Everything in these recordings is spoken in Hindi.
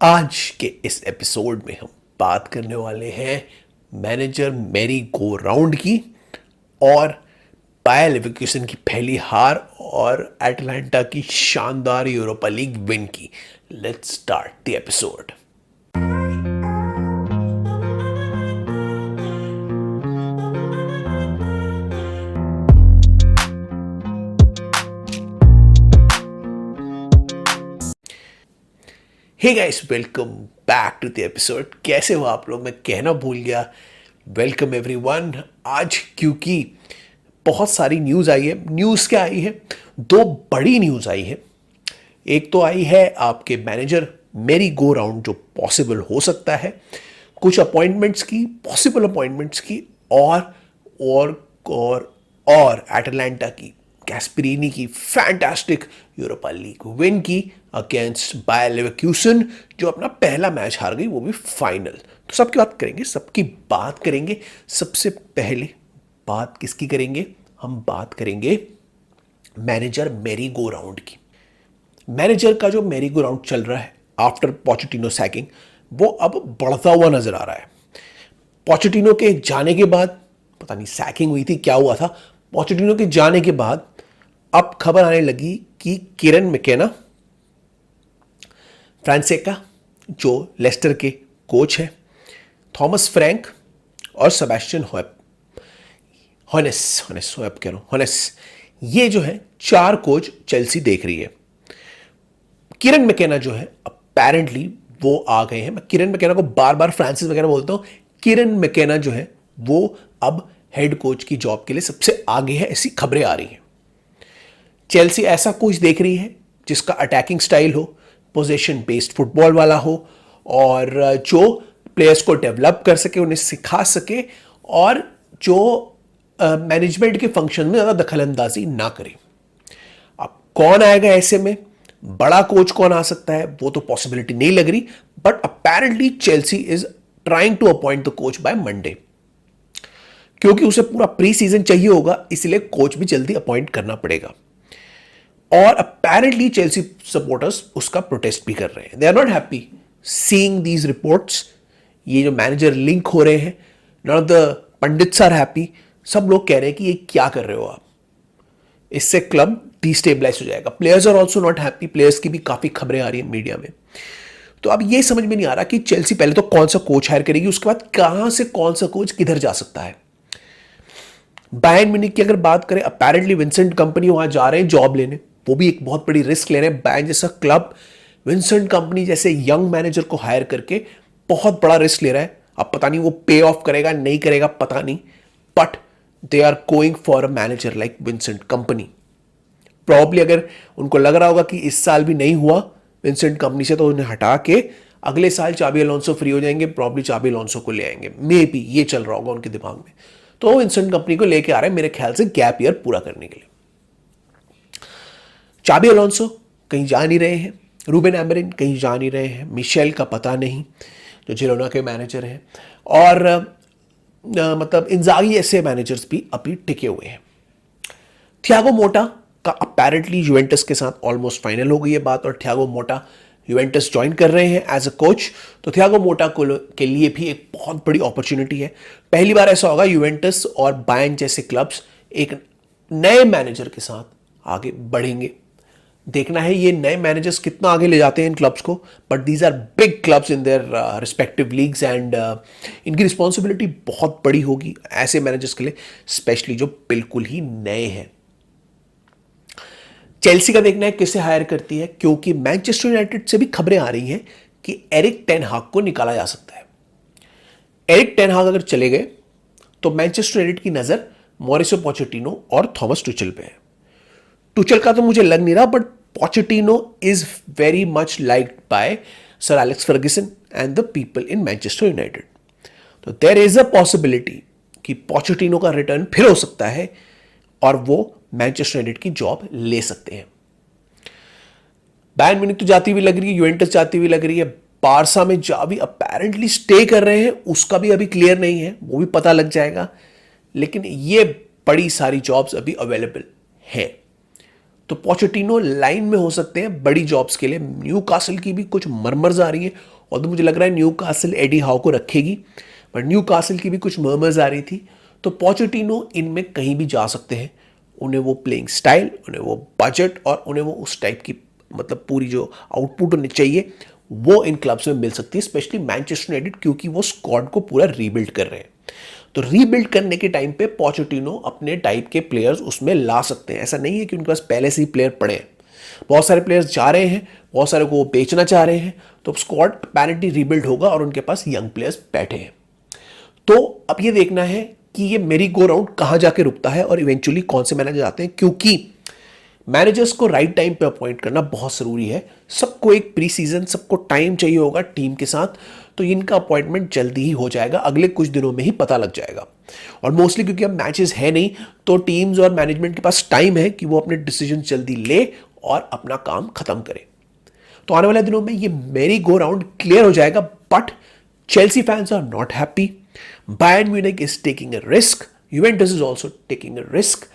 आज के इस एपिसोड में हम बात करने वाले हैं मैनेजर मैरी गो राउंड की और बायर लेवरकुसेन की पहली हार और एटलांटा की शानदार यूरोपा लीग विन की। Let's start the episode. Hey guys, welcome back to the episode. कैसे हो आप लोग? मैं कहना भूल गया, वेलकम एवरीवन। आज क्योंकि बहुत सारी न्यूज़ आई है। न्यूज़ क्या आई है? दो बड़ी न्यूज़ आई है। एक तो आई है आपके मैनेजर मैरी गो राउंड जो पॉसिबल हो सकता है, कुछ अपॉइंटमेंट्स की, पॉसिबल अपॉइंटमेंट्स की, और एटलांटा की कैस्परीनी की फैंटास्टिक यूरोपा लीग विन की अगेंस्ट बायर लेवरकुसेन जो अपना पहला मैच हार गई, वो भी फाइनल। तो सबकी बात करेंगे। सबसे पहले बात किसकी करेंगे? हम बात करेंगे मैनेजर मैरी गो राउंड की। मैनेजर का जो मैरी गो राउंड चल रहा है आफ्टर पोचेटिनो सैकिंग, वो अब बढ़ता हुआ नजर आ रहा है। पोचेटिनो के जाने के बाद, पता नहीं सैकिंग हुई थी, क्या हुआ था, पोचेटिनो के जाने के बाद अब खबर आने लगी कि किरन मैकेना, फ्रांसेका जो लेस्टर के कोच है, थॉमस फ्रैंक और सेबेस्टियन होनेस, ये जो है चार कोच चेल्सी देख रही है। किरन मैकेना जो है अपेरेंटली वो आ गए हैं। मैं किरन मैकेना को बार बार फ्रांसिस वगैरह बोलता हूं। किरन मैकेना जो है वो अब हेड कोच की जॉब के लिए सबसे आगे है, ऐसी खबरें आ रही हैं। चेल्सी ऐसा कोच देख रही है जिसका अटैकिंग स्टाइल हो, पोजीशन बेस्ड फुटबॉल वाला हो, और जो प्लेयर्स को डेवलप कर सके, उन्हें सिखा सके, और जो मैनेजमेंट के फंक्शन में ज़्यादा दखल अंदाजी ना करे। अब कौन आएगा ऐसे में? बड़ा कोच कौन आ सकता है? वो तो पॉसिबिलिटी नहीं लग रही, but apparently Chelsea is trying to appoint the coach by Monday, क्योंकि उसे पूरा प्री सीजन चाहिए होगा, इसलिए कोच भी जल्दी अपॉइंट करना पड़ेगा। और अपेरेंटली चेल्सी सपोर्टर्स उसका प्रोटेस्ट भी कर रहे हैं। They are not happy seeing these reports. ये जो मैनेजर लिंक हो रहे हैं, not of the pundits are happy. सब लोग कह रहे हैं कि ये क्या कर रहे हो आप, इससे क्लब डिस्टेबलाइज हो जाएगा। Players are also not happy. Players की भी काफी खबरें आ रही है मीडिया में। तो अब ये समझ में नहीं आ रहा कि चेल्सी पहले तो कौन सा कोच हायर करेगी, उसके बाद कहां से कौन सा कोच किधर जा सकता है। बायर्न म्यूनिख की अगर बात करें, अपेरेंटली विंसेंट कंपनी वहां जा रहे हैं जॉब लेने। वो भी एक बहुत बड़ी रिस्क ले रहे हैं। बायर्न जैसा क्लब विंसेंट कंपनी जैसे यंग मैनेजर को हायर करके बहुत बड़ा रिस्क ले रहा है। अब पता नहीं वो पे ऑफ करेगा नहीं करेगा, पता नहीं, but they are going for a manager like Vincent Kompany. Probably अगर उनको लग रहा होगा कि इस साल भी नहीं हुआ विंसेंट कंपनी से, तो उन्हें हटा के अगले साल चाबी अलोंसो फ्री हो जाएंगे, प्रॉब्ली चाबी अलोंसो को ले आएंगे। मे बी ये चल रहा होगा उनके दिमाग में। तो वो विंसेंट कंपनी को लेके आ रहे हैं मेरे ख्याल से गैप ईयर पूरा करने के लिए। चाबी अलोंसो कहीं जा नहीं रहे हैं, रूबेन एमरिन कहीं जा नहीं रहे हैं, मिशेल का पता नहीं जो जिरोना के मैनेजर हैं, और मतलब इंजागी ऐसे मैनेजर्स भी अभी टिके हुए हैं। थियागो मोटा का अपेरेंटली यूवेंटस के साथ ऑलमोस्ट फाइनल हो गई है बात, और थियागो मोटा यूवेंटस ज्वाइन कर रहे हैं एज अ कोच। तो थियागो मोटा के लिए भी एक बहुत बड़ी अपॉर्चुनिटी है। पहली बार ऐसा होगा यूवेंटस और बायर्न जैसे क्लब्स एक नए मैनेजर के साथ आगे बढ़ेंगे। देखना है ये नए मैनेजर्स कितना आगे ले जाते हैं इन क्लब्स को, but these are big clubs in their respective leagues, and इनकी रिस्पॉन्सिबिलिटी बहुत बड़ी होगी ऐसे मैनेजर्स के लिए, स्पेशली जो बिल्कुल ही नए हैं। चेल्सी का देखना है किसे हायर करती है, क्योंकि मैनचेस्टर यूनाइटेड से भी खबरें आ रही हैं कि एरिक टेन हाग को निकाला जा सकता है। एरिक टेन हाग अगर चले गए तो मैनचेस्टर यूनाइटेड की नजर मॉरिसियो पोचेटिनो और थॉमस टुचेल पे है। टुचेल का तो मुझे लग नहीं रहा, but Pochettino is very much liked by sir Alex Ferguson and the people in Manchester United. तो देयर इज अ पॉसिबिलिटी कि पोचेटिनो का रिटर्न फिर हो सकता है और वो मैनचेस्टर यूनाइटेड की जॉब ले सकते हैं। बायर्न म्यूनिख तो जाती हुई लग रही है, यूवेंटस जाती हुई लग रही है, बारसा में जावी अपेरेंटली स्टे कर रहे हैं, उसका भी अभी क्लियर नहीं है, वो भी पता लग जाएगा। लेकिन ये बड़ी सारी जॉब्स अभी अवेलेबल हैं। तो पोचेटिनो लाइन में हो सकते हैं बड़ी जॉब्स के लिए। न्यू कासल की भी कुछ मरमर्स आ रही हैं, और तो मुझे लग रहा है न्यू कासल एडी हाउ को रखेगी, बट न्यू कासल की भी कुछ मरमर्स आ रही थी। तो पोचेटिनो इनमें कहीं भी जा सकते हैं। उन्हें वो प्लेइंग स्टाइल, उन्हें वो बजट और उन्हें वो उस टाइप की मतलब पूरी जो आउटपुट उन्हें चाहिए वो इन क्लब्स में मिल सकती है, स्पेशली मैनचेस्टर यूनाइटेड, क्योंकि वो स्क्वाड को पूरा रीबिल्ड कर रहे हैं। तो रीबिल्ड करने के टाइम पे पोचेटिनो अपने टाइप के प्लेयर्स उसमें ला सकते हैं। ऐसा नहीं है कि उनके पास पहले से ही प्लेयर पड़े हैं, बहुत सारे प्लेयर्स जा रहे हैं, बहुत सारे को वो बेचना चाह रहे हैं, तो स्क्वाड पैरिटी रीबिल्ड होगा और उनके पास यंग प्लेयर्स बैठे हैं। तो अब ये देखना है कि ये मेरी गो राउंड कहां जाके रुकता है और इवेंचुअली कौन से मैनेजर आते हैं, क्योंकि मैनेजर्स को राइट टाइम पे अपॉइंट करना बहुत जरूरी है। सबको एक प्री सीजन, सबको टाइम चाहिए होगा टीम के साथ, तो इनका अपॉइंटमेंट जल्दी ही हो जाएगा, अगले कुछ दिनों में ही पता लग जाएगा। और मोस्टली क्योंकि अब मैचेस है नहीं, तो टीम्स और मैनेजमेंट के पास टाइम है कि वो अपने डिसीजन जल्दी ले और अपना काम खत्म करे। तो आने वाले दिनों में ये मेरी गो राउंड क्लियर हो जाएगा। But Chelsea fans are not happy, Bayern Munich is taking a risk, Juventus is also taking a risk,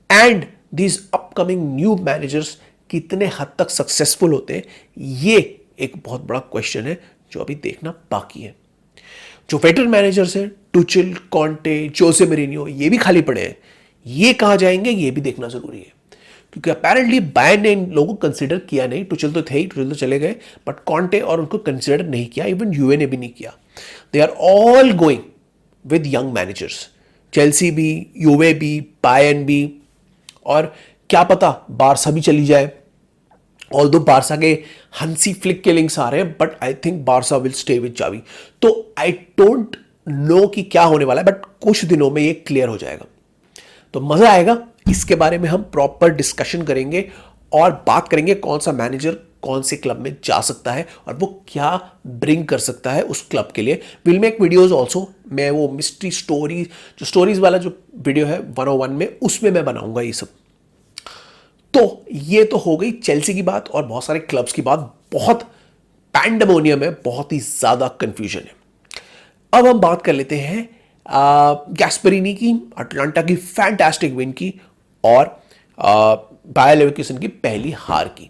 and these upcoming new managers कितने हद तक सक्सेसफुल होते हैं, ये एक बहुत बड़ा क्वेश्चन है जो अभी देखना बाकी है। जो वेटरन मैनेजर्स हैं, टुचेल, कॉन्टे, जोसे मरीनियो, ये भी खाली पड़े हैं, ये कहां जाएंगे ये भी देखना जरूरी है। क्योंकि अपेरेंटली बायर्न ने इन लोगों को कंसिडर किया नहीं, टुचेल तो थे ही, टुचेल तो चले गए, बट कॉन्टे और उनको कंसिडर नहीं किया, इवन यूए ने भी नहीं किया। They are all going with young managers, Chelsea भी, यूवे भी, बायर्न भी, और क्या पता बारसा भी चली जाए। ऑल्दो बारसा के हंसी फ्लिक के लिंक्स आ रहे हैं, but I think Barca will stay with चावी। तो आई डोंट नो कि क्या होने वाला है, बट कुछ दिनों में ये क्लियर हो जाएगा, तो मजा आएगा। इसके बारे में हम प्रॉपर डिस्कशन करेंगे और बात करेंगे कौन सा मैनेजर कौन से क्लब में जा सकता है और वो क्या ब्रिंग कर सकता है उस क्लब के लिए। विल मेक वीडियोस ऑल्सो, मैं वो मिस्ट्री स्टोरी जो स्टोरीज वाला जो वीडियो है 101 में, उसमें मैं बनाऊंगा ये सब। तो ये तो हो गई चेल्सी की बात और बहुत सारे क्लब्स की बात। बहुत पैंडेमोनियम है, बहुत ही ज्यादा कंफ्यूजन है। अब हम बात कर लेते हैं गैस्परिनी की, अटलांटा की फैंटास्टिक विन की और बायर लेवरकुसेन की पहली हार की।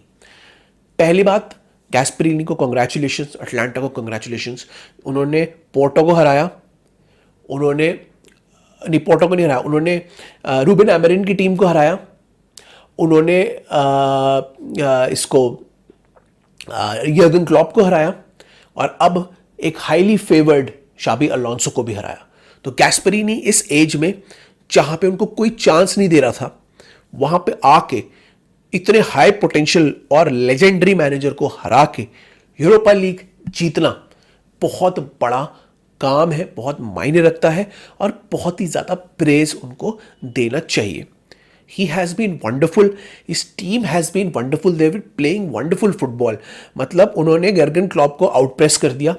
पहली बात, गैस्परिनी को कांग्रेचुलेशंस, अटलांटा को कांग्रेचुलेशंस। उन्होंने पोर्टो को हराया, उन्होंने नहीं पोर्टो को नहीं हराया, उन्होंने रूबेन एमरिन की टीम को हराया, उन्होंने इसको यर्गन क्लॉप को हराया और अब एक हाईली फेवर्ड शाबी अलोंसो को भी हराया। तो गैस्परिनी इस एज में जहां पे उनको कोई चांस नहीं दे रहा था, वहां पे आके इतने हाई पोटेंशियल और लेजेंडरी मैनेजर को हरा के यूरोपा लीग जीतना बहुत बड़ा काम है, बहुत मायने रखता है और बहुत ही ज्यादा प्रेज उनको देना चाहिए। He has been wonderful. His team has been wonderful. They were playing wonderful football. मतलब उन्होंने यर्गन क्लॉप को आउटप्रेस कर दिया,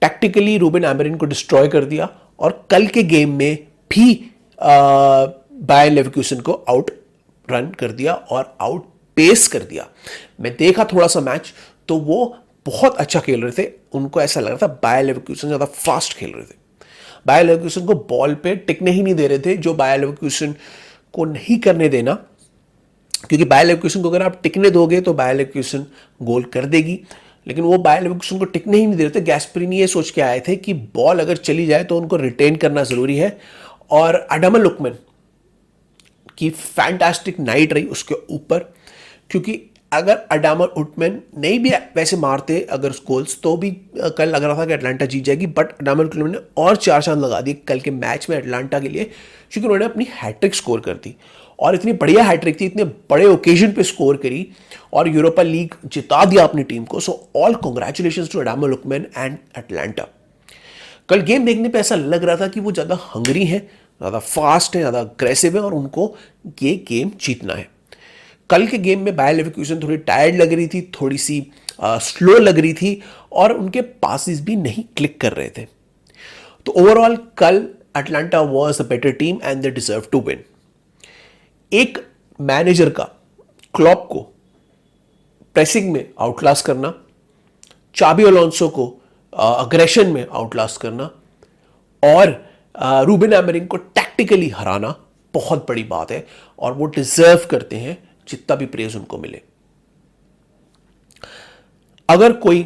टैक्टिकली रूबेन एमरिन को डिस्ट्रॉय कर दिया और कल के गेम में भी बायर लेवरकुसेन को आउट रन कर दिया और आउट पेस कर दिया। मैं देखा थोड़ा सा मैच, तो वो बहुत अच्छा खेल रहे थे। उनको ऐसा लग रहा था बायर लेवरकुसेन ज़्यादा फास्ट खेल रहे थे, बायर लेवरकुसेन को बॉल पे टिकने ही नहीं दे रहे थे, जो बायर लेवरकुसेन को नहीं करने देना, क्योंकि बायर लेवरकुसेन को अगर आप टिकने दोगे तो बायर लेवरकुसेन गोल कर देगी, लेकिन वो बायर लेवरकुसेन को टिकने ही नहीं दे रहे थे। गैस्परिनी ये सोच के आए थे कि बॉल अगर चली जाए तो उनको रिटेन करना जरूरी है, और अडामा लुकमैन की फैंटास्टिक नाइट रही उसके ऊपर, क्योंकि अगर अडामा लुकमैन नहीं भी वैसे मारते अगर गोल्स, तो भी कल लग रहा था कि अटलांटा जीत जाएगी, बट अडामा लुकमैन ने और 4 चांद लगा दिए कल के मैच में अटलांटा के लिए, क्योंकि उन्होंने अपनी हैट्रिक स्कोर कर दी और इतनी बढ़िया हैट्रिक थी, इतने बड़े ओकेजन पे स्कोर करी और यूरोपा लीग जिता दिया अपनी टीम को। So all congratulations to Ademola Lookman and Atalanta. कल गेम देखने पे ऐसा लग रहा था कि वो ज़्यादा हंगरी हैं, ज़्यादा फास्ट हैं, ज़्यादा अग्रेसिव है और उनको ये गेम जीतना है। कल के गेम में बायर लेवरकुसेन थोड़ी टायर्ड लग रही थी, थोड़ी सी स्लो लग रही थी और उनके पासिस भी नहीं क्लिक कर रहे थे। तो ओवरऑल कल Atalanta was the better team and they deserve to win. एक मैनेजर का क्लॉप को प्रेसिंग में आउटक्लास करना, चाबी अलोंसो को अग्रेशन में आउटक्लास करना और रूबेन एमरिन को टैक्टिकली हराना बहुत बड़ी बात है और वो डिजर्व करते हैं जितना भी प्रेज उनको मिले। अगर कोई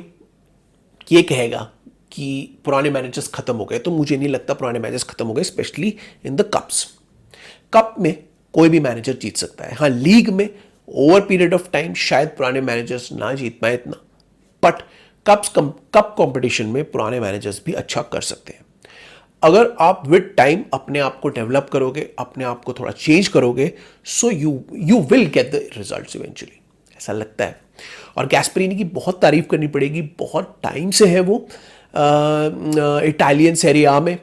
ये कहेगा कि पुराने मैनेजर्स खत्म हो गए, तो मुझे नहीं लगता पुराने मैनेजर्स खत्म हो गए, specially in the cups. Cup में कोई भी मैनेजर जीत सकता है। हाँ, लीग में ओवर पीरियड ऑफ टाइम शायद पुराने मैनेजर्स ना जीत पाए इतना, बट कप कंपटीशन में पुराने मैनेजर्स भी अच्छा कर सकते हैं। अगर आप विद टाइम अपने आप को डेवलप करोगे, अपने आप को थोड़ा चेंज करोगे, so you will get the results eventually, ऐसा लगता है। और गैस्परीनी की बहुत तारीफ करनी पड़ेगी, बहुत टाइम से है वो इटालियन सेरी आ में।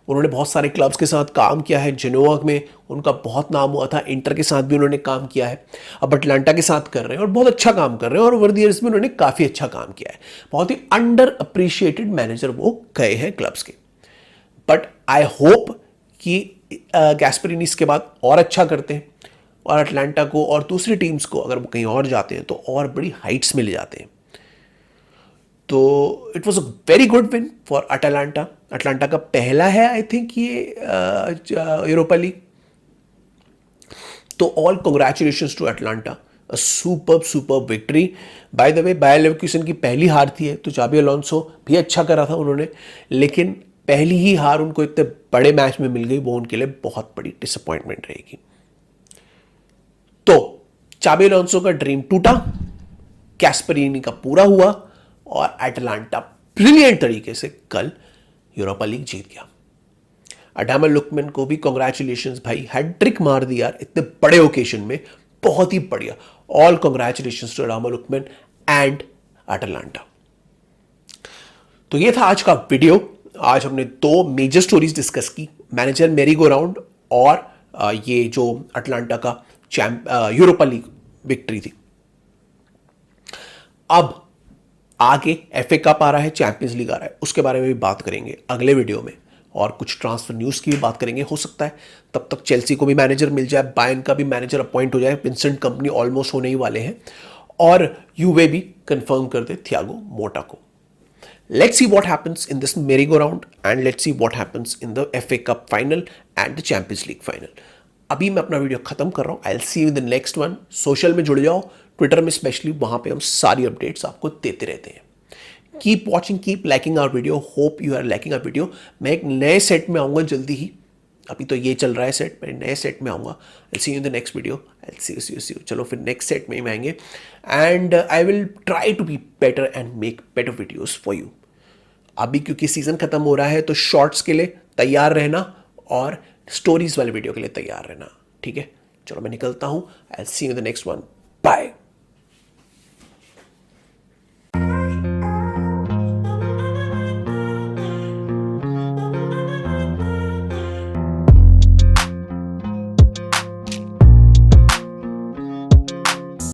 उन्होंने बहुत सारे क्लब्स के साथ काम किया है। जेनोवा में उनका बहुत नाम हुआ था, इंटर के साथ भी उन्होंने काम किया है, अब अटलांटा के साथ कर रहे हैं और बहुत अच्छा काम कर रहे हैं, और ओवर द इयर्स में उन्होंने काफ़ी अच्छा काम किया है। बहुत ही अंडर अप्रिशिएटेड मैनेजर वो गए हैं क्लब्स के। बट आई होप कि गैस्परीनी इसके बाद और अच्छा करते हैं और अटलांटा को और दूसरी टीम्स को, अगर वो कहीं और जाते हैं तो और बड़ी हाइट्स में ले जाते हैं। तो it was a very good win for Atalanta. Atalanta का पहला है आई थिंक ये यूरोपा लीग। तो all congratulations to Atalanta, a super victory. By the way, Bayer Leverkusen की पहली हार थी है, तो जाबी अलोंसो भी अच्छा करा था उन्होंने, लेकिन पहली ही हार उनको इतने बड़े मैच में मिल गई, वो उनके लिए बहुत बड़ी डिसअपॉइंटमेंट रहेगी। तो जाबी अलोंसो का ड्रीम टूटा, गैस्परीनी का पूरा हुआ और अटलांटा ब्रिलियंट तरीके से कल यूरोपा लीग जीत गया। अडामा लुकमैन को भी कॉन्ग्रेचुलेशंस भाई, हैट्रिक मार दी यार इतने बड़े ओकेजन में, बहुत ही बढ़िया। All congratulations to Ademola Lookman and Atalanta. तो ये था आज का वीडियो। आज हमने 2 मेजर स्टोरीज डिस्कस की, मैनेजर मेरी गो राउंड और ये जो अटलांटा का यूरोपा लीग विक्ट्री थी। अब आगे एफए कप आ रहा है, चैंपियंस लीग आ रहा है, उसके बारे में भी बात करेंगे अगले वीडियो में, और कुछ ट्रांसफर न्यूज़ की भी बात करेंगे। हो सकता है तब तक चेल्सी को भी मैनेजर मिल जाए, बायर्न का भी मैनेजर अपॉइंट हो जाए, विंसेंट कंपनी ऑलमोस्ट होने ही वाले हैं, और यूवे भी कंफर्म कर दे थियागो मोटा को। Let's see what happens in this merry-go-round and let's see what happens in the FA Cup final and the Champions League final. अभी मैं अपना वीडियो खत्म कर रहा हूँ। I'll see you in the next one. Social में जुड़ जाओ, ट्विटर में स्पेशली, वहाँ पे हम सारी अपडेट्स आपको देते रहते हैं। Keep watching, keep liking our video. Hope you are liking our video. मैं एक नए सेट में आऊँगा जल्दी ही, अभी तो ये चल रहा है सेट, मैं नए सेट में आऊँगा। I see you in the next video. I see you. चलो फिर नेक्स्ट सेट में ही आएंगे and I will try to be better and make better videos for you. अभी क्योंकि सीज़न ख़त्म हो रहा है तो शॉर्ट्स के लिए तैयार रहना और स्टोरीज वाले वीडियो के लिए तैयार रहना, ठीक है। चलो मैं निकलता हूँ। I see you in the next one. Bye.